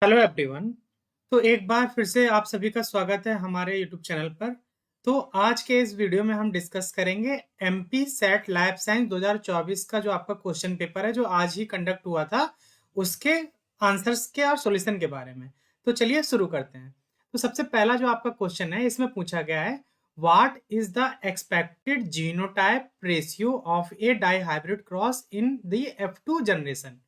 Hello everyone. तो एक बार फिर से आप सभी का स्वागत है हमारे यूट्यूब चैनल पर। तो आज के इस वीडियो में हम डिस्कस करेंगे एमपी सेट लैब साइंस 2024 का जो आपका क्वेश्चन पेपर है जो आज ही कंडक्ट हुआ था, उसके आंसर्स के और सॉल्यूशन के बारे में। तो चलिए शुरू करते हैं। तो सबसे पहला जो आपका क्वेश्चन है इसमें पूछा गया है, what is the expected genotype ratio of A dihybrid cross in the F2 generation.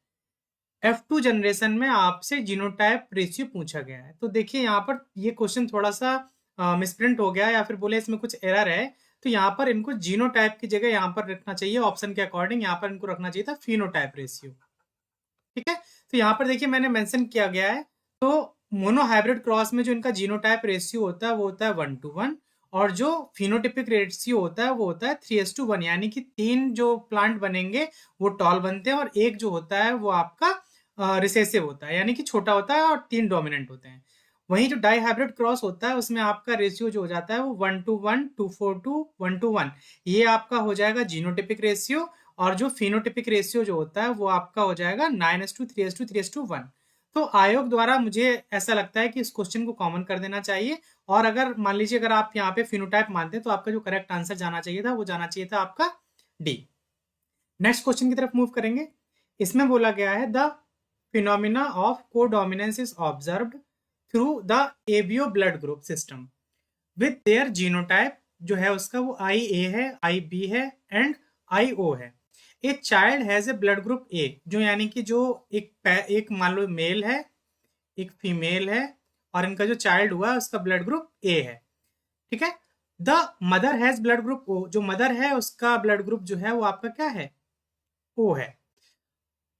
F2 generation में आपसे जीनोटाइप रेशियो पूछा गया है। तो देखिए यहाँ पर ये क्वेश्चन थोड़ा सा मिसप्रिंट हो गया या फिर बोले इसमें कुछ एरर है। तो यहाँ पर इनको जीनोटाइप की जगह यहाँ पर रखना चाहिए, ऑप्शन के अकॉर्डिंग यहाँ पर इनको रखना चाहिए था फिनोटाइप रेशियो। ठीक है, तो यहाँ पर देखिए मैंने मेंशन किया गया है। तो मोनोहाइब्रिड क्रॉस में जो इनका जीनोटाइप रेशियो होता है वो होता है 1:1, और जो फिनोटिपिक रेशियो होता है वो होता है 3:1। यानी कि 3 जो प्लांट बनेंगे वो टॉल बनते हैं और एक जो होता है वो आपका रिसेसिव होता है, यानी कि छोटा होता है, और 3 डोमिनेंट होते हैं। वहीं जो डाई हाइब्रिड क्रॉस होता है उसमें आपका रेशियो जो हो जाता है वो 1:1, 2:4, 1:1, ये आपका हो जाएगा जीनोटिपिक रेशियो। और जो फिनोटिपिक रेशियो जो होता है वो आपका हो जाएगा 9:3:3:1। तो आयोग द्वारा मुझे ऐसा लगता है कि इस क्वेश्चन को कॉमन कर देना चाहिए। और अगर मान लीजिए अगर आप यहाँ पे फिनोटाइप मानते हैं तो आपका जो करेक्ट आंसर जाना चाहिए था वो जाना चाहिए था आपका डी। नेक्स्ट क्वेश्चन की तरफ मूव करेंगे। इसमें बोला गया है, the phenomena of codominance is observed through the ABO blood group system with their genotype जो है उसका वो आई ए है, आई बी है एंड आई ओ है। A child has a blood group A, जो यानी कि जो एक मान लो मेल है, एक फीमेल है, और इनका जो चाइल्ड हुआ है उसका ब्लड ग्रुप ए है। ठीक है, the mother has blood group O, जो मदर है उसका ब्लड ग्रुप जो है वो आपका क्या है, ओ है।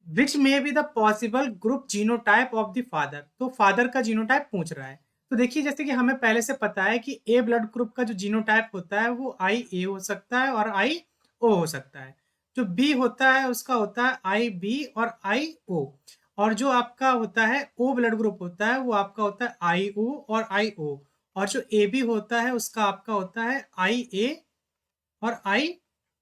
Which may be the possible group genotype of the father, तो फादर का जीनोटाइप पूछ रहा है। तो देखिए जैसे कि हमें पहले से पता है कि ए ब्लड ग्रुप का जो जीनोटाइप होता है वो आई ए हो सकता है और आई ओ हो सकता है। जो बी होता है उसका होता है आई बी और आई ओ। और जो आपका होता है ओ ब्लड ग्रुप होता है वो आपका होता है आई ओ और आई ओ। और जो ए बी होता है उसका आपका होता है आई ए और आई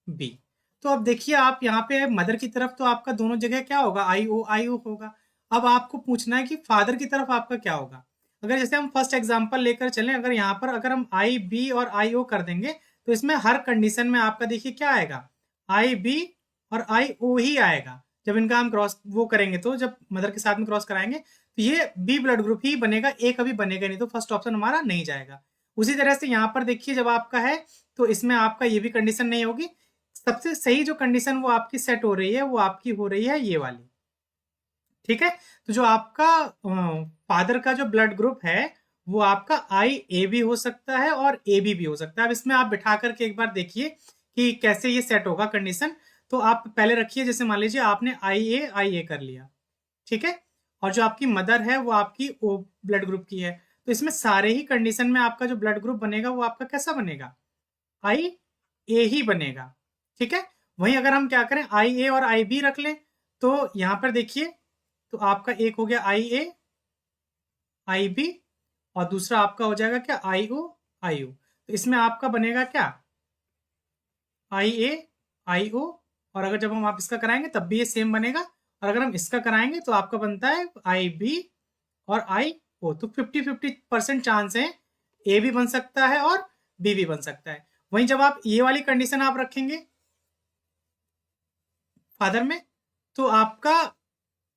बी। तो अब देखिए आप यहाँ पे मदर की तरफ तो आपका दोनों जगह क्या होगा, आई ओ होगा। अब आपको पूछना है कि फादर की तरफ आपका क्या होगा। अगर जैसे हम फर्स्ट एग्जांपल लेकर चलें, अगर यहाँ पर अगर हम आई बी और आई ओ कर देंगे तो इसमें हर कंडीशन में आपका देखिए क्या आएगा, आई बी और आई ओ ही आएगा। जब इनका हम क्रॉस वो करेंगे तो जब मदर के साथ में क्रॉस कराएंगे तो ये बी ब्लड ग्रुप ही बनेगा, ए कभी बनेगा नहीं, तो फर्स्ट ऑप्शन हमारा नहीं जाएगा। उसी तरह से यहाँ पर देखिए जब आपका है तो इसमें आपका ये भी कंडीशन नहीं होगी। सबसे सही जो कंडीशन वो आपकी सेट हो रही है वो आपकी हो रही है ये वाली। ठीक है, तो जो आपका फादर का जो ब्लड ग्रुप है वो आपका आई ए भी हो सकता है और ए बी भी हो सकता है। अब इसमें आप बिठा करके एक बार देखिए कि कैसे ये सेट होगा कंडीशन। तो आप पहले रखिए, जैसे मान लीजिए आपने आई ए कर लिया, ठीक है, और जो आपकी मदर है वो आपकी ओ ब्लड ग्रुप की है। तो इसमें सारे ही कंडीशन में आपका जो ब्लड ग्रुप बनेगा वो आपका कैसा बनेगा, आई ए ही बनेगा। ठीक है, वहीं अगर हम क्या करें आई ए और आई बी रख लें तो यहां पर देखिए, तो आपका एक हो गया आई ए आई बी और दूसरा आपका हो जाएगा क्या, आई ओ। तो इसमें आपका बनेगा क्या, आई ए आई ओ। और अगर जब हम आप इसका कराएंगे तब भी ये सेम बनेगा, और अगर हम इसका कराएंगे तो आपका बनता है आई बी और आई ओ। तो 50-50% चांस है ए भी बन सकता है और बी भी बन सकता है। वहीं जब आप ये वाली कंडीशन आप रखेंगे फादर में, तो आपका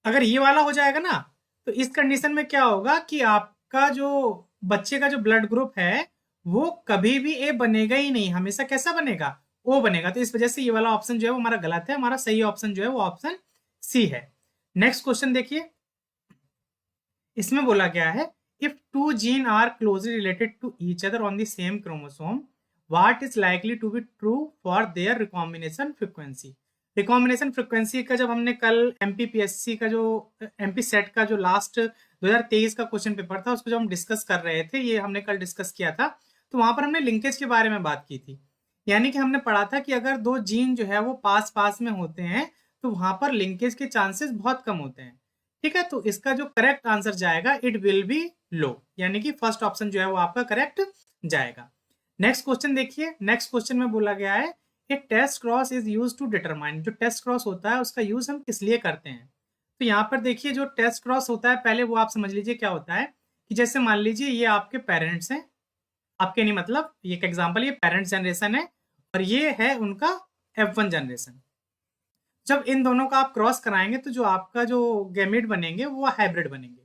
अगर ये वाला हो जाएगा ना, तो इस कंडीशन में क्या होगा कि आपका जो बच्चे का जो ब्लड ग्रुप है वो कभी भी ए बनेगा ही नहीं, हमेशा कैसा बनेगा, ओ बनेगा। तो इस वजह से ये वाला ऑप्शन जो है वो हमारा गलत है, हमारा सही ऑप्शन जो है वो ऑप्शन सी है। नेक्स्ट क्वेश्चन देखिए, इसमें बोला गया है, if two gene are closely related to each other on the same chromosome, what is likely to be true for their recombination frequency. Recombination frequency का जब हमने कल एमपीपीएससी का जो एमपी सेट का जो लास्ट 2023 का क्वेश्चन पेपर था उसको जब हम डिस्कस कर रहे थे, ये हमने कल डिस्कस किया था, तो वहां पर हमने लिंकेज के बारे में बात की थी। यानी कि हमने पढ़ा था कि अगर दो जीन जो है वो पास पास में होते हैं तो वहां पर लिंकेज के चांसेस बहुत कम होते हैं। ठीक है, तो इसका जो करेक्ट आंसर जाएगा इट विल बी लो, यानी कि फर्स्ट ऑप्शन जो है वो आपका करेक्ट जाएगा। नेक्स्ट क्वेश्चन देखिए, नेक्स्ट क्वेश्चन में बोला गया है, a test cross is use to determine, जो टेस्ट क्रॉस होता है उसका यूज हम किस लिए करते हैं। तो यहाँ पर देखिए जो टेस्ट क्रॉस होता है पहले वो आप समझ लीजिए क्या होता है कि जैसे मान लीजिए ये आपके पेरेंट्स हैं, आपके नहीं मतलब ये एक एग्जांपल, ये पेरेंट्स जनरेशन है और ये है उनका F1 जनरेशन। जब इन दोनों का आप क्रॉस कराएंगे तो जो आपका जो गैमेट बनेंगे वो हाइब्रिड बनेंगे,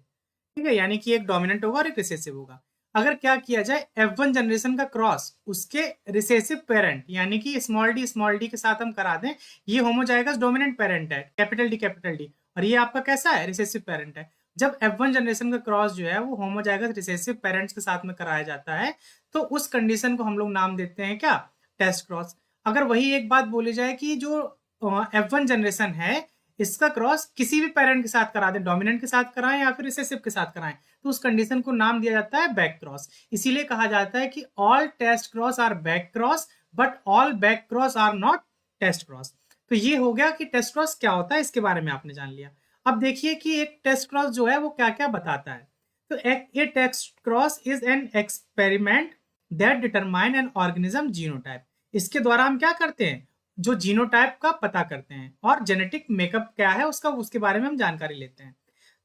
ठीक है, यानी कि एक डोमिनेंट होगा और एक रिसेसिव होगा। अगर क्या किया जाए F1 जनरेशन का क्रॉस उसके रिसेसिव पेरेंट यानी कि स्मॉल डी के साथ हम करा दें, ये होमोजाइगस डोमिनेंट पेरेंट है कैपिटल डी, और ये आपका कैसा है, रिसेसिव पेरेंट है। जब F1 जनरेशन का क्रॉस जो है वो होमोजाइगस रिसेसिव पेरेंट्स के साथ में कराया जाता है तो उस कंडीशन को हम लोग नाम देते हैं क्या, टेस्ट क्रॉस। अगर वही एक बात बोली जाए कि जो F1 जनरेशन है इसका क्रॉस किसी भी पेरेंट के साथ करा दें, डोमिनेंट के साथ कराएं या फिर रिसेसिव के साथ कराएं, तो उस कंडीशन को नाम दिया जाता है बैक क्रॉस। इसीलिए कहा जाता है कि all test cross are back cross but all back cross are not test cross. तो ये हो गया कि टेस्ट क्रॉस क्या होता है, इसके बारे में आपने जान लिया। अब देखिए कि एक टेस्ट क्रॉस जो है वो क्या क्या बताता है। तो a test cross is an experiment that determine an organism genotype. इसके द्वारा हम क्या करते हैं, जो जीनोटाइप का पता करते हैं और जेनेटिक मेकअप क्या है उसका, उसके बारे में हम जानकारी लेते हैं।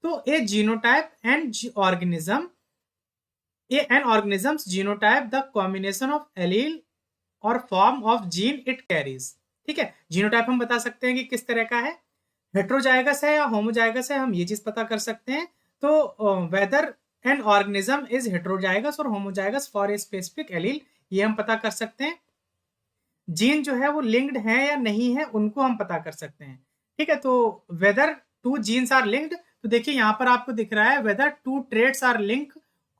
तो a genotype and organism, an organism's genotype the combination of allele और form of gene it carries. ठीक है, जीनोटाइप हम बता सकते हैं कि किस तरह का है, हेट्रोजाइगस है या होमोजाइगस है, हम ये चीज पता कर सकते हैं। तो whether an organism is heterozygous और homozygous for a specific allele, ये हम पता कर सकते हैं। जीन जो है वो लिंक्ड है या नहीं है उनको हम पता कर सकते हैं। ठीक है, तो whether two genes are linked, तो देखिए यहाँ पर आपको दिख रहा है whether two traits are link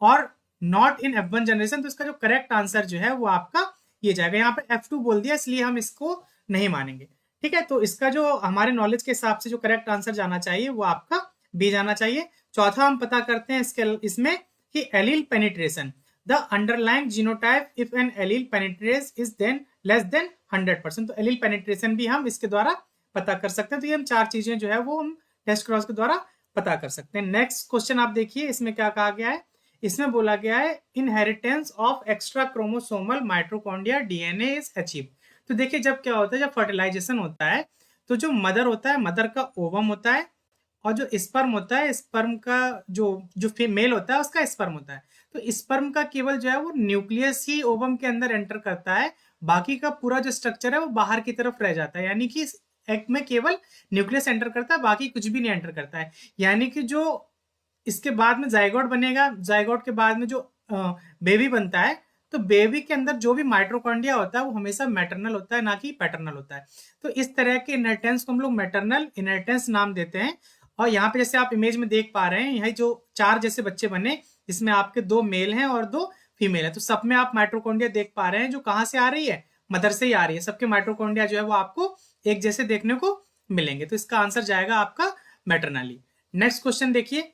और नॉट इन F1 जनरेशन, तो इसका जो करेक्ट आंसर जो है वो आपका ये जाएगा। यहाँ पे F2 बोल दिया इसलिए हम इसको नहीं मानेंगे। ठीक है, तो इसका जो हमारे नॉलेज के हिसाब से जो करेक्ट आंसर जाना चाहिए वो आपका बी जाना चाहिए। चौथा हम पता करते हैं इसमें कि allele penetration, the underlying genotype if an allele penetrance is then less than 100%, तो एलील पेनिट्रेशन भी हम इसके द्वारा पता कर सकते हैं। तो ये हम चार चीजें जो है वो हम टेस्ट क्रॉस के द्वारा पता कर सकते हैं। नेक्स्ट क्वेश्चन आप देखिए, इसमें क्या कहा गया है, इसमें बोला गया है inheritance of extra chromosomal mitochondria DNA is achieve. तो देखिए जब क्या होता है, जब फर्टिलाइजेशन होता है तो जो मदर होता है, मदर का ओवम होता है और जो स्पर्म होता है, स्पर्म का जो जो फीमेल होता है उसका स्पर्म होता है। तो स्पर्म का केवल जो है वो न्यूक्लियस ही ओवम के अंदर एंटर करता है, बाकी का पूरा जो स्ट्रक्चर है वो बाहर की तरफ रह जाता है। यानी कि इस एग में केवल न्यूक्लियस एंटर करता है, बाकी कुछ भी नहीं एंटर करता है। यानी कि जो इसके बाद में जाइगोट बनेगा, जाइगोट के बाद में जो बेबी बनता है, तो बेबी के अंदर जो भी माइट्रोकॉन्ड्रिया होता है वो हमेशा मैटरनल होता है ना कि पैटर्नल होता है। तो इस तरह के इनहेरिटेंस को हम लोग मैटरनल इनहेरिटेंस नाम देते हैं। और यहाँ पे जैसे आप इमेज में देख पा रहे हैं, यहाँ जो चार जैसे बच्चे बने जिसमें आपके दो मेल हैं और दो फीमेल है, तो सब में आप माइट्रोकॉन्ड्रिया देख पा रहे हैं जो कहाँ से आ रही है, मदर से ही आ रही है। सबके माइट्रोकॉन्ड्रिया जो है वो आपको एक जैसे देखने को मिलेंगे, तो इसका आंसर जाएगा आपका मैटरनली। नेक्स्ट क्वेश्चन देखिए,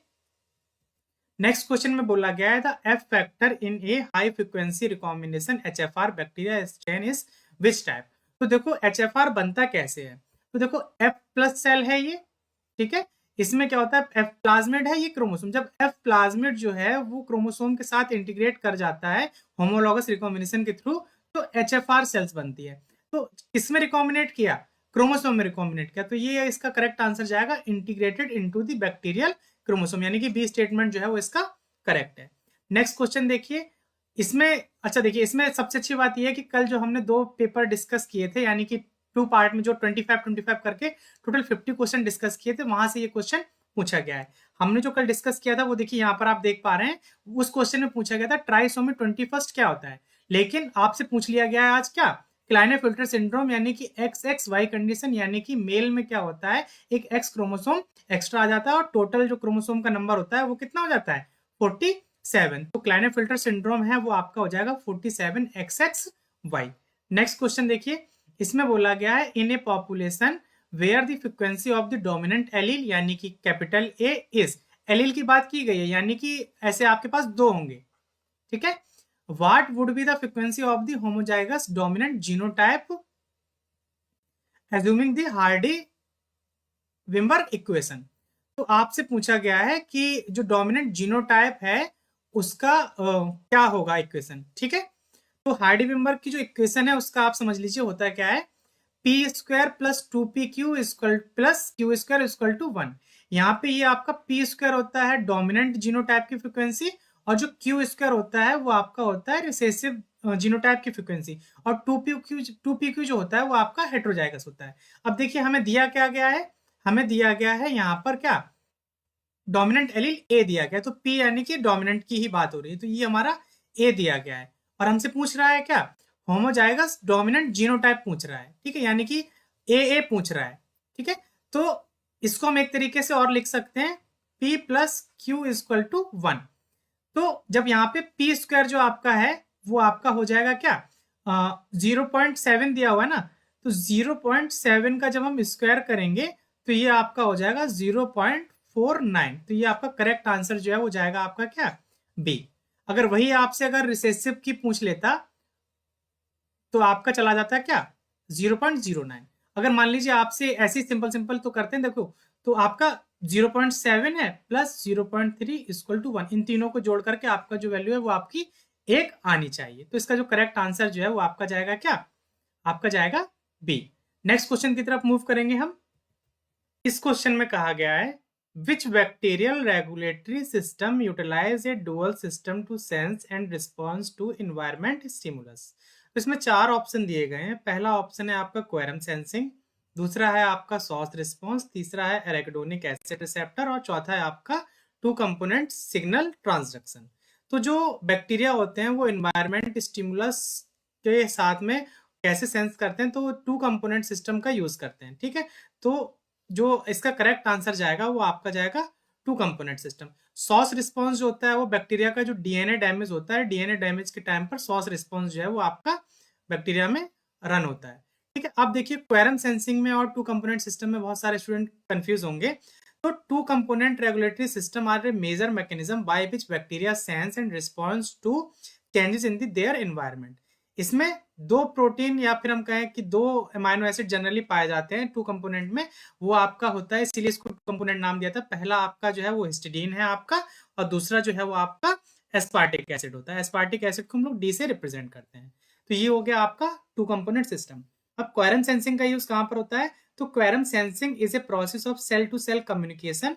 नेक्स्ट क्वेश्चन में बोला गया है the F factor in A high frequency recombination HFR bacteria strain is which type. तो देखो HFR बनता कैसे है, तो देखो F+ सेल है ये, ठीक है, इसमें क्या होता है F प्लाज्मिड है ये क्रोमोसोम, जब F प्लाज्मिड जो है वो क्रोमोसोम के साथ इंटीग्रेट कर जाता है होमोलॉगस रिकॉम्बिनेशन के थ्रू, तो HFR सेल्स बनती है। तो किसमें रिकॉम्बिनेट किया, क्रोमोसोम में रिकॉम्बिनेट किया, तो ये इसका करेक्ट आंसर जाएगा integrated into the bacterial chromosome, यानी कि बी स्टेटमेंट जो है वो इसका करेक्ट है। नेक्स्ट क्वेश्चन देखिए, इसमें अच्छा देखिए, इसमें सबसे अच्छी बात यह है कि कल जो हमने दो पेपर डिस्कस किए थे, यानी कि टू पार्ट में जो 25 करके टोटल 50 क्वेश्चन डिस्कस किए थे, वहां से ये क्वेश्चन पूछा गया है। हमने जो कल डिस्कस किया था वो देखिए यहाँ पर आप देख पा रहे हैं, उस क्वेश्चन में पूछा गया था ट्राइसोमी 21 क्या होता है, लेकिन आपसे पूछ लिया गया है आज क्या, क्लाइनेफिल्टर सिंड्रोम, यानी कि XXY कंडीशन, यानी कि मेल में क्या होता है, एक X क्रोमोसोम एक्स्ट्रा आ जाता है और टोटल जो क्रोमोसोम का नंबर होता है वो कितना हो जाता है 47। तो क्लाइनेफिल्टर सिंड्रोम है वो आपका हो जाएगा 47XXY। नेक्स्ट क्वेश्चन देखिए, इसमें बोला गया है in a population where the frequency of the dominant allele, यानी कि कैपिटल A इज, एलील की बात की गई है, यानी कि ऐसे आपके पास दो होंगे, ठीक है, what would be the frequency of the homozygous dominant genotype assuming the Hardy-Weinberg equation। तो आपसे पूछा गया है कि जो डोमिनेंट जीनोटाइप है उसका क्या होगा इक्वेशन, ठीक है। तो हार्डी विम्बर्ग की जो इक्वेशन है उसका आप समझ लीजिए होता है क्या है, p² + 2pq + q² = 1। यहाँ पे ये आपका पी स्क्वायर होता है डोमिनेंट जीनोटाइप की फ्रीक्वेंसी, और जो क्यू स्क्वायर होता है वो आपका होता है रिसेसिव जीनोटाइप की फ्रीक्वेंसी, और टू पी क्यू जो होता है वो आपका हेटेरोजाइगस होता है। अब देखिए हमें दिया क्या गया है, हमें दिया गया है यहाँ पर क्या, डोमिनेंट एलील ए दिया गया है, तो पी यानी कि डोमिनेंट की ही बात हो रही है, तो ये हमारा ए दिया गया है। और हमसे पूछ रहा है क्या, होमोजाइगस डोमिनेंट जीनोटाइप पूछ रहा है, ठीक है, यानी कि ए पूछ रहा है, ठीक है। तो इसको हम एक तरीके से और लिख सकते हैं, p plus Q equal to 1। तो जब यहाँ पे पी स्क्वायर जो आपका है वो आपका हो जाएगा क्या, 0.7 दिया हुआ है ना, तो 0.7 का जब हम स्क्वायर करेंगे तो ये आपका हो जाएगा 0.49। तो ये आपका करेक्ट आंसर जो है वो जाएगा आपका क्या, बी। अगर वही आपसे अगर रिसेसिव की पूछ लेता तो आपका चला जाता है क्या, 0.09। अगर मान लीजिए आपसे ऐसी सिंपल सिंपल तो करते हैं, देखो तो आपका 0.7 है प्लस 0.3 इक्वल टू 1, इन तीनों को जोड़ करके आपका जो वैल्यू है वो आपकी एक आनी चाहिए। तो इसका जो करेक्ट आंसर जो है वो आपका जाएगा क्या, आपका जाएगा बी। नेक्स्ट क्वेश्चन की तरफ मूव करेंगे हम। इस क्वेश्चन में कहा गया है, which bacterial regulatory system utilise a dual system to sense and response to environment stimulus. तो इसमें चार ऑप्शन दिए गए हैं। पहला ऑप्शन है आपका क्वेरम सेंसिंग, दूसरा है आपका सॉस रिस्पॉन्स, तीसरा है एराकिडोनिक एसिड रिसेप्टर, और चौथा है आपका टू कंपोनेंट सिग्नल ट्रांसडक्शन। तो जो बैक्टीरिया होते हैं वो इन्वायरमेंट स्टिमुलस के साथ में कैसे सेंस करते हैं, तो टू कंपोनेंट सिस्टम का यूज करते हैं, ठीक है। तो जो इसका करेक्ट आंसर जाएगा वो आपका जाएगा two component system. SOS response जो होता है वो बैक्टीरिया का जो डीएनए डैमेज होता है, डीएनए डैमेज के टाइम पर सॉस रिस्पॉन्स जो है वो आपका बैक्टीरिया में रन होता है, ठीक है। अब देखिए क्वेरम सेंसिंग में और टू कंपोनेंट सिस्टम में बहुत सारे स्टूडेंट कंफ्यूज होंगे। तो two component regulatory system are a major mechanism by which bacteria sense and response to changes in their environment. इसमें दो प्रोटीन या फिर हम कहें कि दो अमाइनो एसिड जनरली पाए जाते हैं टू कंपोनेंट में, वो आपका होता है, इसीलिए इसको टू कंपोनेंट नाम दिया था। पहला आपका जो है वो हिस्टिडीन है आपका, और दूसरा जो है वो आपका एस्पार्टिक एसिड होता है। एस्पार्टिक एसिड को हम लोग डी से रिप्रेजेंट करते हैं। तो ये हो गया आपका टू कंपोनेंट सिस्टम। अब क्वेरम सेंसिंग का यूज कहां पर होता है, तो quorum sensing is a process of cell to cell communication,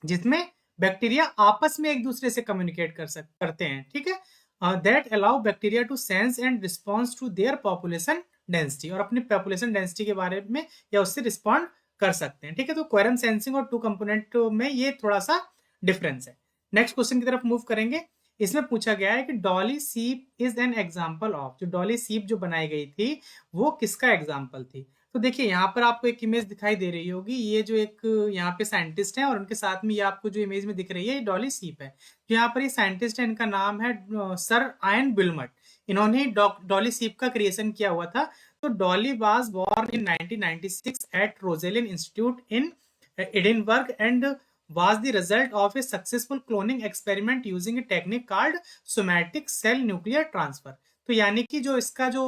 जिसमें बैक्टीरिया आपस में एक दूसरे से कम्युनिकेट करते हैं, ठीक है, that allow bacteria to sense and response to their population density, और अपनी पॉपुलेशन डेंसिटी के बारे में या उससे रिस्पॉन्ड कर सकते हैं, ठीक है। तो क्वेरम सेंसिंग और टू कंपोनेंट में ये थोड़ा सा डिफरेंस है। नेक्स्ट क्वेश्चन की तरफ मूव करेंगे। इसमें पूछा गया है कि डॉली सीप इज एन एग्जाम्पल ऑफ, जो डॉली सीप जो बनाई गई थी वो किसका एग्जाम्पल थी। तो देखिए यहाँ पर आपको एक इमेज दिखाई दे रही होगी, ये जो एक यहाँ पे साइंटिस्ट है और उनके साथ में ये आपको जो इमेज में दिख रही है ये डॉली सीप है। जो यहाँ पर ये साइंटिस्ट है इनका नाम है सर आयन बिलमट। इन्होंने डॉली सीप का क्रिएशन किया हुआ था। तो Dolly was born in 1996 at Roslin Institute in Edinburgh and was the result of a successful cloning experiment using a technique called somatic cell nuclear transfer। तो यानी कि जो इसका जो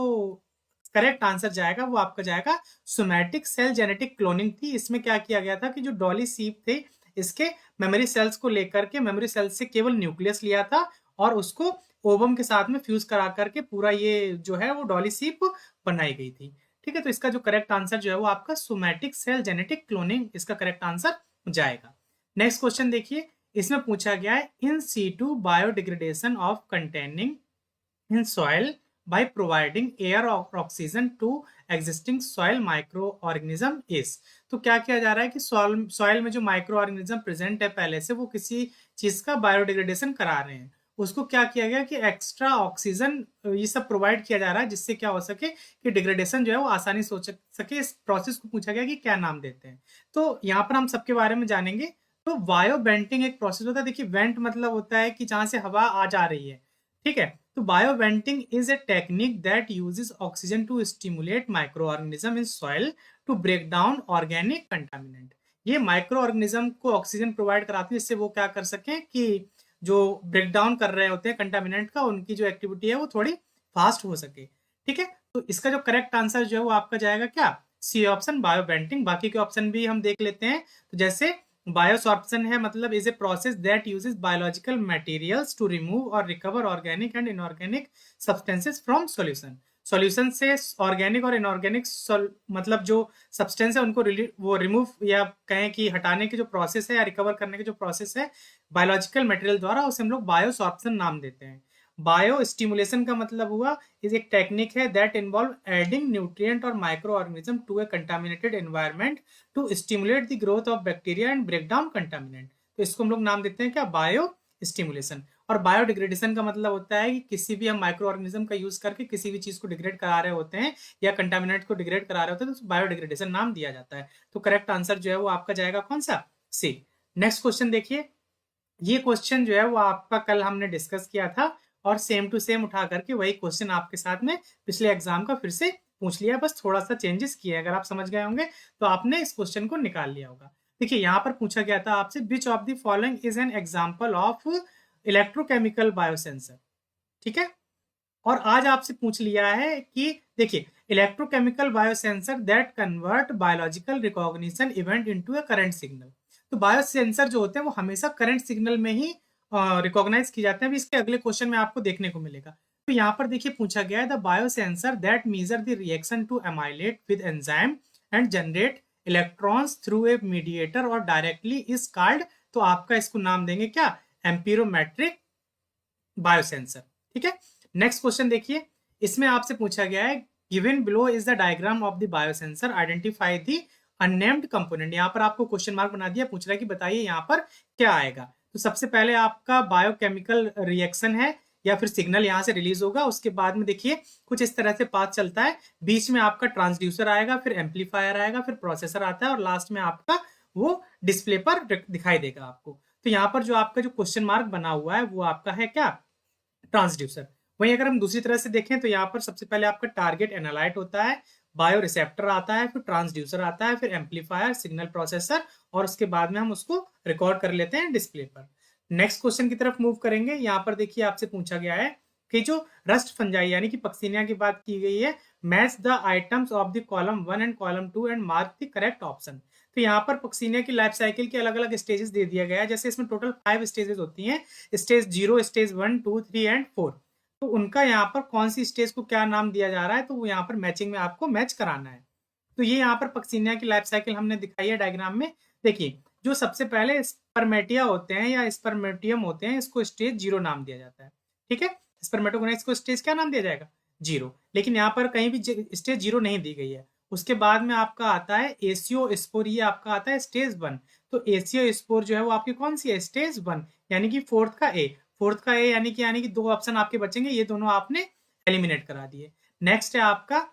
करेक्ट आंसर जाएगा वो आपका जाएगा सोमैटिक सेल जेनेटिक क्लोनिंग थी। इसमें क्या किया गया था कि जो डॉली सीप थे इसके मेमोरी सेल्स को लेकर के मेमोरी सेल्स से केवल न्यूक्लियस लिया था और उसको ओवम के साथ में फ्यूज करा करके पूरा ये जो है वो डॉली सीप बनाई गई थी, ठीक है। तो इसका जो करेक्ट आंसर जो है वो आपका सोमैटिक सेल जेनेटिक क्लोनिंग इसका करेक्ट आंसर जाएगा। नेक्स्ट क्वेश्चन देखिए, इसमें पूछा गया है in situ biodegradation of containing in soil by providing air or oxygen to existing soil microorganism is। तो क्या किया जा रहा है कि सॉइल में जो माइक्रो ऑर्गेनिज्म प्रेजेंट है पहले से, वो किसी चीज का बायोडिग्रेडेशन करा रहे हैं। उसको क्या किया गया कि एक्स्ट्रा ऑक्सीजन ये सब प्रोवाइड किया जा रहा है जिससे क्या हो सके कि डिग्रेडेशन जो है वो आसानी से हो सके। इस प्रोसेस को पूछा गया कि क्या नाम देते हैं। तो यहाँ पर हम सबके बारे में जानेंगे। तो बायो वेंटिंग एक प्रोसेस होता है। देखिए वेंट मतलब होता है कि जहां से हवा आ जा रही है, ठीक है। तो bio venting is a technique that uses oxygen to stimulate micro organism in soil to break down organic contaminant. ये माइक्रो ऑर्गेनिज्म को ऑक्सीजन प्रोवाइड कराती है जिससे वो क्या कर सके कि जो ब्रेक डाउन कर रहे होते हैं कंटामिनेंट का, उनकी जो एक्टिविटी है वो थोड़ी फास्ट हो सके, ठीक है। तो इसका जो करेक्ट आंसर जो है वो आपका जाएगा क्या, सी ऑप्शन बायो वेंटिंग। बाकी के ऑप्शन भी हम देख लेते हैं। तो जैसे बायोसॉर्प्शन है, मतलब is a process that uses biological materials to remove और recover organic and inorganic substances from solution. Solution से ऑर्गेनिक और इनऑर्गेनिक मतलब जो सब्सटेंस है उनको वो रिमूव या कहें कि हटाने की जो प्रोसेस है या रिकवर करने की जो प्रोसेस है बायोलॉजिकल मटेरियल द्वारा, उसे हम लोग बायोसॉर्प्शन नाम देते हैं। बायो स्टिमुलेशन का मतलब हुआ इज एक टेक्निक है दैट इन्वॉल्व एडिंग न्यूट्रिएंट और micro organism to a contaminated environment to stimulate the growth of bacteria and break down contaminant. तो इसको हम लोग नाम देते हैं क्या, बायो स्टिमुलेशन। और बायोडिग्रेडेशन का मतलब होता है कि किसी भी हम माइक्रो ऑर्गेनिज्म का यूज करके किसी भी चीज को डिग्रेड करा रहे होते हैं या कंटामिनेंट को डिग्रेड करा रहे होते हैं तो बायोडिग्रेडेशन नाम दिया जाता है। तो करेक्ट आंसर जो है वो आपका जाएगा कौन सा, सी। नेक्स्ट क्वेश्चन देखिए, ये क्वेश्चन जो है वो आपका कल हमने डिस्कस किया था और सेम टू सेम उठा करके वही क्वेश्चन आपके साथ में पिछले एग्जाम का फिर से पूछ लिया, बस थोड़ा सा चेंजेस किए। अगर आप समझ गए होंगे तो आपने इस क्वेश्चन को निकाल लिया होगा। देखिए यहाँ पर पूछा गया था आपसे, which of the following is an example of electrochemical biosensor. ठीक है, और आज आपसे पूछ लिया है कि देखिए electrochemical biosensor that convert biological recognition event into a current signal. तो बायोसेंसर जो होते हैं वो हमेशा करंट सिग्नल में ही रिकॉग्नाइज किए जाते हैं। अभी इसके अगले क्वेश्चन में आपको देखने को मिलेगा। तो यहाँ पर देखिए पूछा गया है, the biosensor that measure the reaction to amylate with enzyme and generate electrons through a mediator और डायरेक्टली इज कॉल्ड। तो आपका इसको नाम देंगे क्या, एम्पीरोमेट्रिक बायोसेंसर। ठीक है, नेक्स्ट क्वेश्चन देखिए, इसमें आपसे पूछा गया है, given below is the diagram of the biosensor, identify the unnamed component. यहाँ पर आपको क्वेश्चन मार्क बना दिया, पूछ रहा है कि बताइए यहाँ पर क्या आएगा। तो सबसे पहले आपका बायोकेमिकल रिएक्शन है या फिर सिग्नल यहाँ से रिलीज होगा। उसके बाद में देखिए कुछ इस तरह से पाथ चलता है, बीच में आपका ट्रांसड्यूसर आएगा, फिर एम्पलीफायर आएगा, फिर प्रोसेसर आता है और लास्ट में आपका वो डिस्प्ले पर दिखाई देगा आपको। तो यहाँ पर जो आपका जो क्वेश्चन मार्क बना हुआ है वो आपका है क्या, ट्रांसड्यूसर। वहीं अगर हम दूसरी तरह से देखें तो यहाँ पर सबसे पहले आपका टारगेट एनालाइट होता है, बायो रिसेप्टर आता है, फिर ट्रांसड्यूसर आता है, फिर एम्पलीफायर, सिग्नल प्रोसेसर और उसके बाद में हम उसको रिकॉर्ड कर लेते हैं डिस्प्ले पर। नेक्स्ट क्वेश्चन की तरफ मूव करेंगे। यहाँ पर देखिए आपसे पूछा गया है कि जो रस्ट फंजाई यानी कि पक्सीनिया की बात की गई है, match the items of the column 1 and column 2 and mark the correct option. तो यहाँ पर पक्सीनिया की लाइफ साइकिल के अलग अलग स्टेजेस दे दिया गया है। जैसे इसमें टोटल 5 स्टेजेस होती हैं, स्टेज 0, स्टेज 1, 2, 3 एंड 4। तो उनका यहाँ पर कौन सी स्टेज को क्या नाम दिया जा रहा है, तो वो यहाँ पर मैचिंग में आपको मैच कराना है। तो ये यहाँ पर पक्सीनिया की लाइफ साइकिल हमने दिखाई है डायग्राम में। देखिए जो सबसे पहले स्पर्मेटिया होते हैं या स्पर्मेटियम होते हैं, इसको स्टेज 0 नाम दिया जाता है। ठीक है, स्पर्मेटोगोनाइट्स को स्टेज क्या नाम दिया जाएगा, 0। लेकिन यहाँ पर कहीं भी स्टेज 0 नहीं दी गई है। उसके बाद में आपका आता है एसियो स्पोर, ये आपका आता है स्टेज 1। तो एसियो स्पोर जो है वो आपकी कौन सी है, स्टेज 1, यानी कि फोर्थ का ए यानी कि 2 ऑप्शन आपके बचेंगे, ये दोनों आपने एलिमिनेट करा दिए। नेक्स्ट है आपका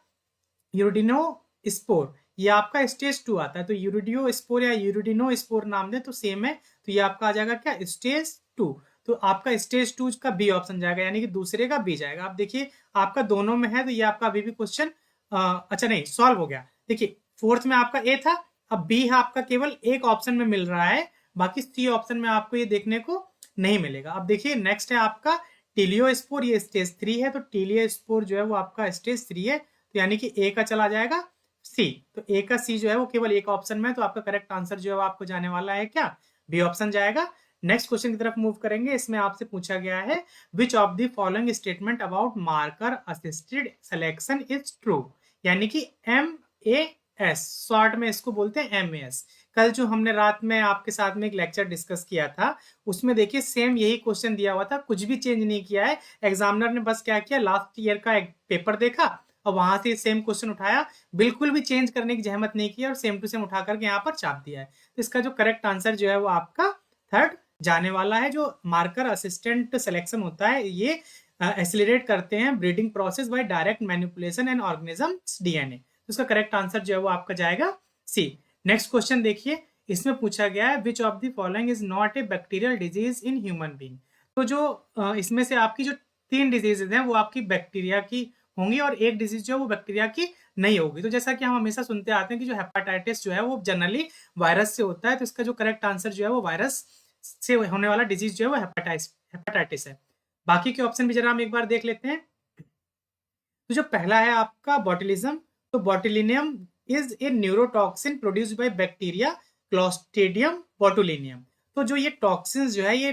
यूरिडिनो स्पोर, ये आपका स्टेज 2 आता है। तो यूरिडियो स्पोर या यूरिडिनो स्पोर नाम दे तो सेम है, तो ये आपका आ जाएगा क्या, स्टेज 2। तो आपका स्टेज 2 का बी ऑप्शन जाएगा, यानी कि दूसरे का बी जाएगा। आप देखिए आपका दोनों में है, तो ये आपका अभी भी क्वेश्चन अच्छा नहीं सॉल्व हो गया। देखिए फोर्थ में आपका ए था, अब बी आपका केवल एक ऑप्शन में मिल रहा है, बाकी सी ऑप्शन में आपको ये देखने को नहीं मिलेगा। अब देखिए नेक्स्ट है आपका टीलियो स्पोर, ये स्टेज 3 है। तो टीलियो स्पोर जो है वो आपका स्टेज 3 है, तो यानी कि ए का चला जाएगा सी। तो ए का सी जो है वो केवल एक ऑप्शन में, तो आपका करेक्ट आंसर जो है आपको जाने वाला है क्या, बी ऑप्शन जाएगा। नेक्स्ट क्वेश्चन की तरफ मूव करेंगे। इसमें आपसे पूछा गया है, which of the following statement about marker assisted selection is true, यानी कि MAS, शॉर्ट में इसको बोलते हैं MAS। कल जो हमने रात में आपके साथ में एक लेक्चर डिस्कस किया था, उसमें देखिए सेम यही क्वेश्चन दिया हुआ था, कुछ भी चेंज नहीं किया है। एग्जामिनर ने बस क्या किया, लास्ट ईयर का एक पेपर देखा और वहां से सेम क्वेश्चन उठाया, बिल्कुल भी चेंज करने की जहमत नहीं किया और सेम टू सेम उठा करके यहाँ पर छाप दिया है। तो इसका जो करेक्ट आंसर जो है वो आपका थर्ड जाने वाला है। जो मार्कर असिस्टेंट सिलेक्शन होता है, ये एक्सेलरेट करते हैं breeding process by direct manipulation and organisms DNA। तो इसका करेक्ट आंसर जो है वो आपका जाएगा सी। नेक्स्ट क्वेश्चन देखिए, इसमें पूछा गया है, which of the following is not a bacterial disease in human being. तो जो इसमें से आपकी जो 3 डिजीजेज हैं वो आपकी बैक्टीरिया की होंगी और एक डिजीज जो है वो बैक्टीरिया की नहीं होगी। तो जैसा कि हम हमेशा सुनते आते हैं कि जो हेपेटाइटिस जो है वो जनरली वायरस से होता है, तो इसका जो करेक्ट आंसर जो है वो वायरस से होने वाला डिजीज जो है वो हेपेटाइटिस है। बाकी के ऑप्शन भी जरा हम एक बार देख लेते हैं। तो जो पहला है आपका बॉटुलिज्म, तो botulinum is a neurotoxin produced by bacteria clostridium botulinum. तो जो ये टॉक्सिन जो है, ये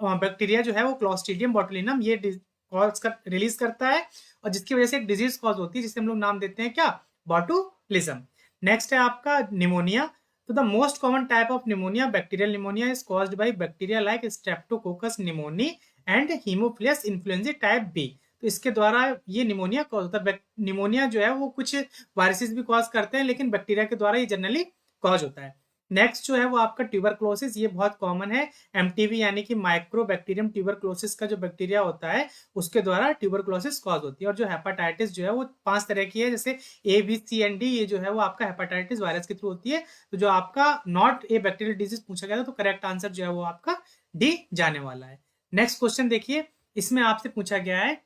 बैक्टीरिया जो है वो क्लॉस्ट्रिडियम बोटुलिनम ये कॉज कर रिलीज करता है और जिसकी वजह से एक डिजीज कॉज होती है जिसे हम लोग नाम देते हैं क्या, बॉटुलिज्म। नेक्स्ट है आपका निमोनिया। तो the most common type of pneumonia bacterial pneumonia is caused by bacteria like streptococcus pneumoniae and haemophilus influenzae type B. तो इसके द्वारा ये निमोनिया कॉज होता है। निमोनिया जो है वो कुछ वायरसेस भी कॉज करते हैं लेकिन बैक्टीरिया के द्वारा ये जनरली कॉज होता है। नेक्स्ट जो है वो आपका ट्यूबरक्लोसिस, ये बहुत कॉमन है। एमटीबी यानी कि माइक्रोबैक्टीरियम ट्यूबरक्लोसिस का जो बैक्टीरिया होता है उसके द्वारा ट्यूबरक्लोसिस कॉज होती है। और जो हेपाटाइटिस जो है वो 5 तरह की है, जैसे A B C and D, ये जो है वो आपका हेपाटाइटिस वायरस के थ्रू होती है। तो जो आपका नॉट ए बैक्टीरियल डिजीज पूछा गया था तो करेक्ट आंसर जो है वो आपका डी जाने वाला है। नेक्स्ट क्वेश्चन देखिए, इसमें आपसे पूछा गया है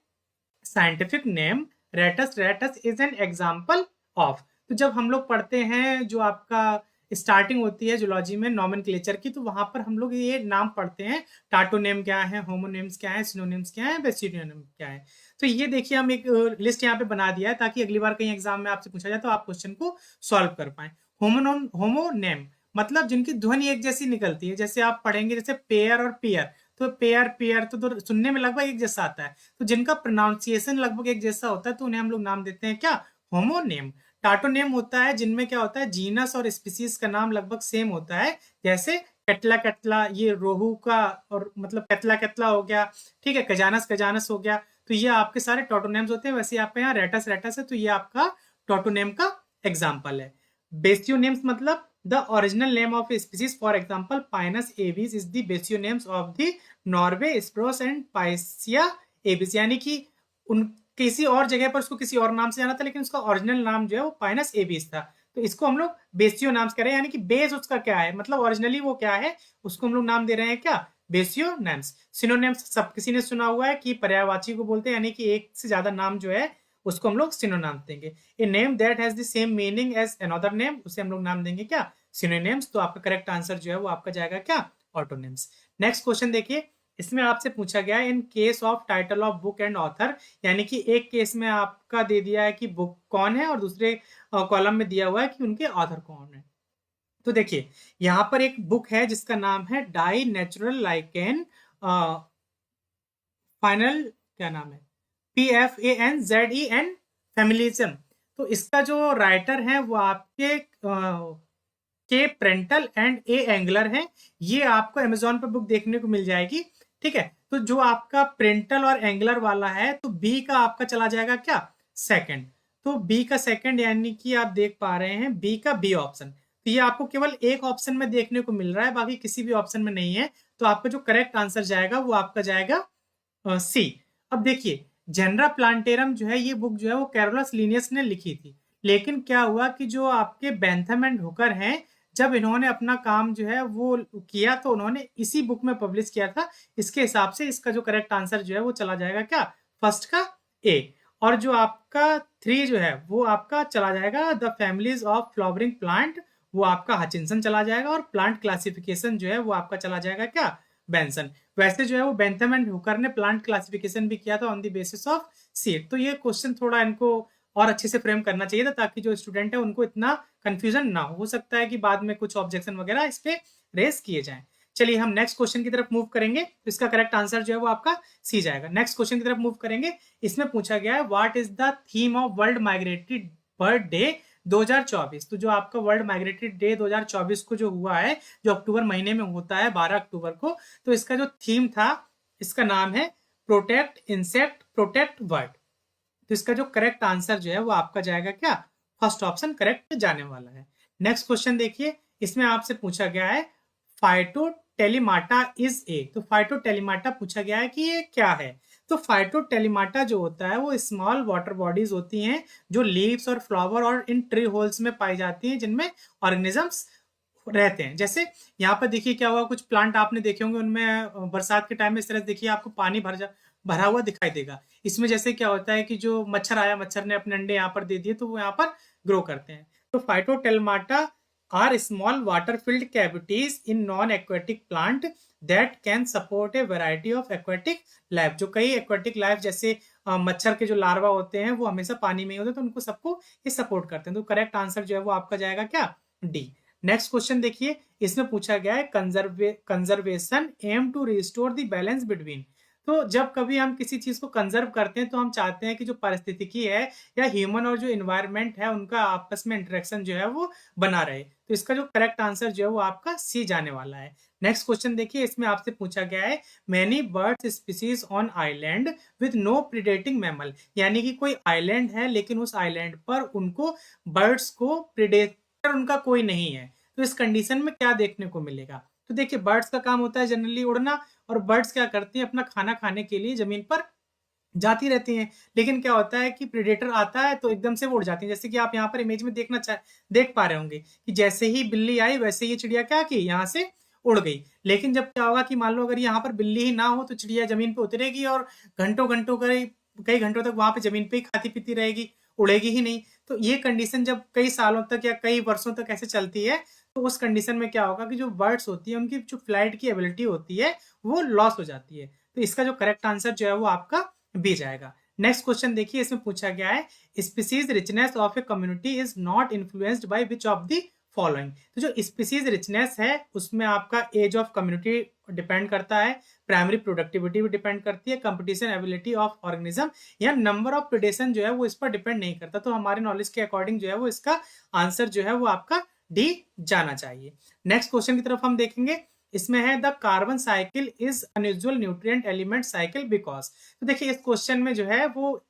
scientific name rattus, rattus is an example of. तो जब हम लोग पढ़ते हैं जो आपका स्टार्टिंग होती है जूलॉजी में नॉमेनक्लेचर की, तो वहां पर हम लोग ये नाम पढ़ते हैं, टार्टोनेम क्या है, होमोनेम्स क्या है, सिनोनिम्स क्या है, बेसिडोनिम क्या है। तो ये देखिए हम एक लिस्ट यहाँ पे बना दिया है ताकि अगली बार कहीं एग्जाम में आपसे पूछा जाए तो आप क्वेश्चन को सॉल्व कर पाए। होमोनेम मतलब जिनकी ध्वनि एक जैसी निकलती है, जैसे आप पढ़ेंगे जैसे पेयर और पियर, तो पेयर पियर तो सुनने में लगभग एक जैसा आता है। तो जिनका प्रोनाउंसिएशन लगभग एक जैसा होता है तो उन्हें हम लोग नाम देते हैं क्या, होमोनेम। टार्टोनेम होता है जिनमें क्या होता है, जीनस और स्पीसीज का नाम लगभग सेम होता है, जैसे कटला कटला, ये रोहू का, और मतलब कतला कतला हो गया, ठीक है, कजानस कजानस हो गया। तो ये आपके सारे टोटोनेम्स होते हैं। वैसे आपका यहाँ रेटस रेटस है तो ये आपका टोटोनेम का एग्जाम्पल है। बेसियोनेम्स मतलब the original name of a species, for example Pinus avis is the basionems of the Norway spruce and Picea avis, यानी कि उन किसी और जगह पर उसको किसी और नाम से जाना था लेकिन उसका ओरिजिनल नाम जो है वो पाइनस एविस था। तो इसको हम लोग बेसियो नाम्स कह रहे हैं, यानी कि बेस उसका क्या है, मतलब ओरिजिनली वो क्या है, उसको हम लोग नाम दे रहे हैं क्या, बेसियो नेम्स। सिनोनेम्स सब किसी ने सुना हुआ है कि पर्यायवाची को बोलते हैं, यानी कि एक से ज्यादा नाम जो है उसको हम लोग सिनोनाम देंगे। A name that has the same meaning as another name, उसे हम लोग नाम देंगे क्या, सिनोनिम्स। तो आपका करेक्ट आंसर जो है वो आपका जाएगा क्या, ऑटोनिम्स। नेक्स्ट क्वेश्चन देखिए, इसमें आपसे पूछा गया है in case of title of book and author, यानी कि एक केस में आपका दे दिया है कि बुक कौन है और दूसरे कॉलम में दिया हुआ है कि उनके ऑथर कौन है। तो देखिए यहाँ पर एक बुक है जिसका नाम है डाई नेचुरल लाइकेन फाइनल, क्या नाम है, PFANZEN फेमिनिज्म। तो इसका जो राइटर है वो आपके के प्रेंटल एंड ए एंगलर है। ये आपको अमेजोन पर बुक देखने को मिल जाएगी, ठीक है। तो जो आपका प्रेंटल और एंगलर वाला है तो बी का आपका चला जाएगा क्या, सेकंड। तो बी का सेकंड यानी कि आप देख पा रहे हैं बी का बी ऑप्शन। तो ये आपको केवल एक ऑप्शन में देखने को मिल रहा है, बाकी किसी भी ऑप्शन में नहीं है। तो आपका जो करेक्ट आंसर जाएगा वो आपका जाएगा सी। अब देखिए जेनरा प्लांटेरम जो है ये बुक जो है वो कैरोलस लिनियस ने लिखी थी, लेकिन क्या हुआ कि जो आपके बेंथम एंड हुकर हैं जब इन्होंने अपना काम जो है वो किया तो उन्होंने इसी बुक में पब्लिश किया था। इसके हिसाब से इसका जो करेक्ट आंसर जो है वो चला जाएगा क्या, फर्स्ट का ए। और जो आपका 3 जो है वो आपका चला जाएगा the families of flowering plant, वो आपका हचिंसन चला जाएगा। और प्लांट क्लासिफिकेशन जो है वो आपका चला जाएगा क्या, बेंसन। वैसे जो है वो बेंथम एंड हुकर ने प्लांट क्लासिफिकेशन भी किया था on the basis of seed. तो ये क्वेश्चन थोड़ा इनको और अच्छे से फ्रेम करना चाहिए था ताकि जो स्टूडेंट है उनको इतना कंफ्यूजन ना हो सकता है कि बाद में कुछ ऑब्जेक्शन वगैरह इस पे रेस किए जाएं। चलिए हम नेक्स्ट क्वेश्चन की तरफ मूव करेंगे। तो इसका करेक्ट आंसर जो है वो आपका सी जाएगा। नेक्स्ट क्वेश्चन की तरफ मूव करेंगे। इसमें पूछा गया है what is the theme of world migratory bird day 2024। तो जो आपका वर्ल्ड माइग्रेटरी डे 2024 को जो हुआ है, जो अक्टूबर महीने में होता है 12 अक्टूबर को, तो इसका जो थीम था इसका नाम है प्रोटेक्ट इंसेक्ट प्रोटेक्ट बर्ड। तो इसका जो करेक्ट आंसर जो है वो आपका जाएगा क्या, फर्स्ट ऑप्शन करेक्ट जाने वाला है। नेक्स्ट क्वेश्चन देखिए, इसमें आपसे पूछा गया है फाइटोटेलिमाटा इज ए। तो फाइटोटेलिमाटा पूछा गया है कि ये क्या है। तो फाइटोटेलिमाटा जो होता है वो स्मॉल वाटर बॉडीज होती हैं जो लीव्स और फ्लावर और इन ट्री होल्स में पाई जाती हैं जिनमें ऑर्गेनिजम्स रहते हैं। जैसे यहाँ पर देखिए क्या हुआ, कुछ प्लांट आपने देखे होंगे उनमें बरसात के टाइम में इस तरह देखिए आपको पानी भरा हुआ दिखाई देगा। इसमें जैसे क्या होता है कि जो मच्छर आया, मच्छर ने अपने अंडे यहाँ पर दे दिए तो वो यहाँ पर ग्रो करते हैं। तो phytotelmata are small water filled cavities in non aquatic plant that can support a variety of aquatic life. जो कई एक्वेटिक लाइफ जैसे मच्छर के जो लार्वा होते हैं वो हमेशा पानी में होते हैं, तो उनको सबको ये सपोर्ट करते हैं। तो करेक्ट आंसर जो है वो आपका जाएगा क्या, डी। नेक्स्ट क्वेश्चन देखिए, इसमें पूछा गया है conservation aim to restore the balance between. तो जब कभी हम किसी चीज़ को कंज़र्व करते हैं, तो हम चाहते हैं कि जो पारिस्थितिकी है या ह्यूमन और जो एनवायरनमेंट है, उनका आपस में इंटरेक्शन जो है वो बना रहे। तो इसका जो करेक्ट आंसर जो है वो आपका सी जाने वाला है। नेक्स्ट क्वेश्चन देखिए, इसमें आपसे पूछा गया है many birds species on island with no predating mammal, यानी कि कोई आइलैंड है लेकिन उस आइलैंड पर उनको बर्ड्स को प्रीडेटर उनका कोई नहीं है। तो इस कंडीशन में क्या देखने को मिलेगा? तो देखिए, बर्ड्स का काम होता है जनरली उड़ना, और बर्ड्स क्या करती हैं, अपना खाना खाने के लिए जमीन पर जाती रहती हैं। लेकिन क्या होता है कि प्रेडेटर आता है तो एकदम से वो उड़ जाती हैं। जैसे कि आप यहाँ पर इमेज में देख पा रहे होंगे कि जैसे ही बिल्ली आई वैसे ही चिड़िया क्या की, यहाँ से उड़ गई। लेकिन जब क्या होगा कि मान लो अगर यहाँ पर बिल्ली ही ना हो तो चिड़िया जमीन पे उतरेगी और घंटों घंटों कई घंटों तक वहां पे जमीन पे ही खाती पीती रहेगी, उड़ेगी ही नहीं। तो ये कंडीशन जब कई सालों तक या कई वर्षों तक ऐसे चलती है, तो उस कंडीशन में क्या होगा कि जो बर्ड्स होती है उनकी जो फ्लाइट की एबिलिटी होती है वो लॉस हो जाती है। तो इसका जो करेक्ट आंसर जो है वो आपका बी जाएगा। नेक्स्ट क्वेश्चन देखिए, इसमें पूछा गया है species richness of a community is not influenced by which of the following. तो जो स्पीसीज रिचनेस है उसमें आपका एज ऑफ कम्युनिटी डिपेंड करता है, प्राइमरी प्रोडक्टिविटी भी डिपेंड करती है, कंपटीशन एबिलिटी ऑफ ऑर्गेनिज्म या नंबर ऑफ प्रेडेशन जो है वो इस पर डिपेंड नहीं करता। तो हमारे नॉलेज के अकॉर्डिंग जो है वो इसका आंसर जो है वो आपका डी जाना चाहिए। नेक्स्ट क्वेश्चन की तरफ हम देखेंगे, इसमें है the carbon cycle is unusual nutrient element cycle because. तो देखिए, इस क्वेश्चन में जो है वो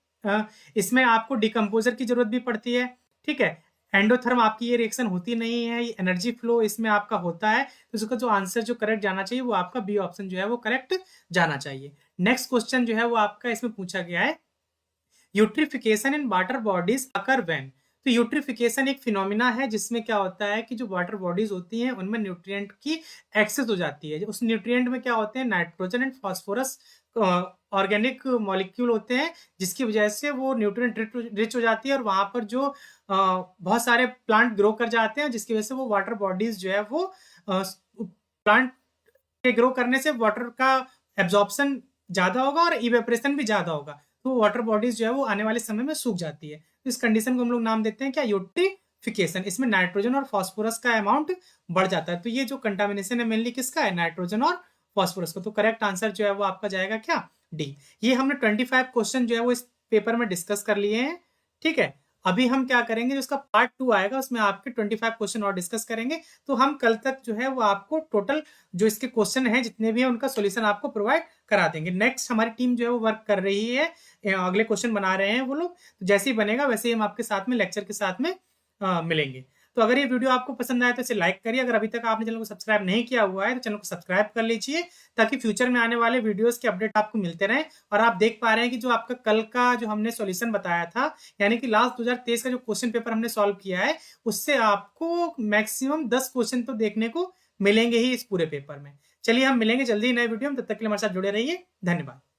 इसमें आपको डिकम्पोजर की जरूरत भी पड़ती है, ठीक है। एंडोथर्म आपकी ये रिएक्शन होती नहीं है, ये एनर्जी फ्लो इसमें आपका होता है। तो इसका जो आंसर जो करेक्ट जाना चाहिए वो आपका बी ऑप्शन जो है वो करेक्ट जाना चाहिए। नेक्स्ट क्वेश्चन जो है वो आपका इसमें पूछा गया है eutrophication in water bodies occur when. तो यूट्रिफिकेशन एक फिनोमिना है जिसमें क्या होता है कि जो वाटर बॉडीज होती हैं उनमें न्यूट्रिएंट की एक्सेस हो जाती है। उस न्यूट्रिएंट में क्या होते हैं, nitrogen and phosphorus organic molecule होते हैं, जिसकी वजह से वो न्यूट्रिएंट रिच हो जाती है और वहां पर जो बहुत सारे प्लांट ग्रो कर जाते हैं, जिसकी वजह से वो वाटर बॉडीज जो है वो प्लांट के ग्रो करने से वाटर का एब्जॉर्प्शन ज्यादा होगा और इवेपोरेशन भी ज्यादा होगा। तो वाटर बॉडीज जो है वो आने वाले समय में सूख जाती है। तो इस कंडीशन को हम लोग नाम देते हैं क्या, यूट्रिफिकेशन। इसमें नाइट्रोजन और फास्फोरस का अमाउंट बढ़ जाता है। तो ये जो कंटामिनेशन है मेनली किसका है, नाइट्रोजन और फास्फोरस को। तो करेक्ट आंसर जो है वो आपका जाएगा क्या, डी। ये हमने 25 क्वेश्चन जो है वो इस पेपर में डिस्कस कर लिए हैं, ठीक है। अभी हम क्या करेंगे, जो इसका पार्ट 2 आएगा उसमें आपके 25 क्वेश्चन और डिस्कस करेंगे। तो हम कल तक जो है वो आपको टोटल जो इसके क्वेश्चन हैं जितने भी हैं उनका सॉल्यूशन आपको प्रोवाइड करा देंगे। नेक्स्ट हमारी टीम जो है वो वर्क कर रही है, अगले क्वेश्चन बना रहे हैं वो लोग। तो जैसे ही बनेगा वैसे ही हम आपके साथ में लेक्चर के साथ में मिलेंगे। तो अगर ये वीडियो आपको पसंद आए तो इसे लाइक करिए। अगर अभी तक आपने चैनल को सब्सक्राइब नहीं किया हुआ है तो चैनल को सब्सक्राइब कर लीजिए, ताकि फ्यूचर में आने वाले वीडियोस के अपडेट आपको मिलते रहें। और आप देख पा रहे हैं कि जो आपका कल का जो हमने सॉल्यूशन बताया था, यानी कि लास्ट 2023 का जो क्वेश्चन पेपर हमने सॉल्व किया है, उससे आपको मैक्सिमम 10 क्वेश्चन तो देखने को मिलेंगे ही इस पूरे पेपर में। चलिए हम मिलेंगे जल्दी नए वीडियो में, तब तक के लिए हमारे साथ जुड़े रहिए। धन्यवाद।